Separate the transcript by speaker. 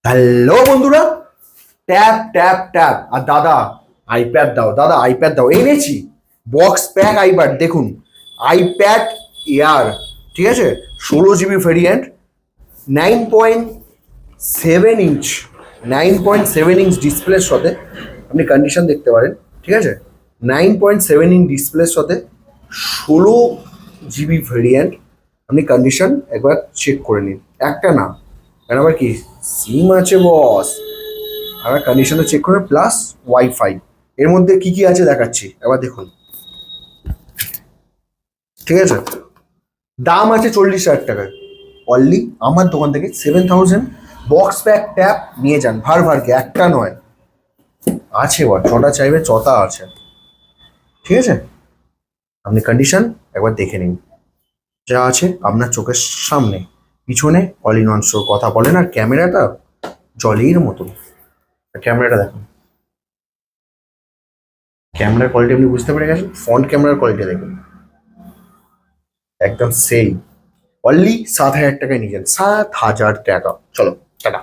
Speaker 1: Hello বন্ধুরা, tap tap tap. আর দাদা iPad দাও, দাদা আইপ্যাড দাও। এনেছি বক্স প্যাক আইপ্যাড। দেখুন, আইপ্যাড এয়ার, ঠিক আছে, 16 GB ভেরিয়েন্ট, 9.7 ইঞ্চ 9.7 ইঞ্চ ডিসপ্লের সাথে আপনি কন্ডিশন দেখতে পারেন, ঠিক আছে। 9.7 ইঞ্চ ডিসপ্লের সাথে 16 GB ভেরিয়েন্ট। আপনি কন্ডিশন একবার চেক করে নিন, একটা না, কেন আবার কি সিম আছে বস। আমরা কন্ডিশনটা চেক করে প্লাস ওয়াইফাই। এর মধ্যে কি কি আছে দেখাচ্ছি, এবার দেখুন, ঠিক আছে। দাম আছে 40,000 টাকায়। অনলি আমার দোকান থেকে 7,000 বক্স প্যাক ট্যাপ নিয়ে যান ভার ভারকে, একটা নয়, আছে বল, ছটা চাইবে চটা আছে, ঠিক আছে। আপনি কন্ডিশন একবার দেখে নিন, যা আছে আপনার চোখের সামনে। পিছনে অল ইন ওয়ান শো কথা বলেন, আর ক্যামেরাটা জলের মতো। ক্যামেরাটা দেখুন, ক্যামেরার কোয়ালিটি আপনি বুঝতে পেরে গেছেন। ফ্রন্ট ক্যামেরার কোয়ালিটি দেখুন, একদম সেই। অনলি 7,000 টাকায় নিয়ে যান, 7,000 টাকা। চলো টাটা।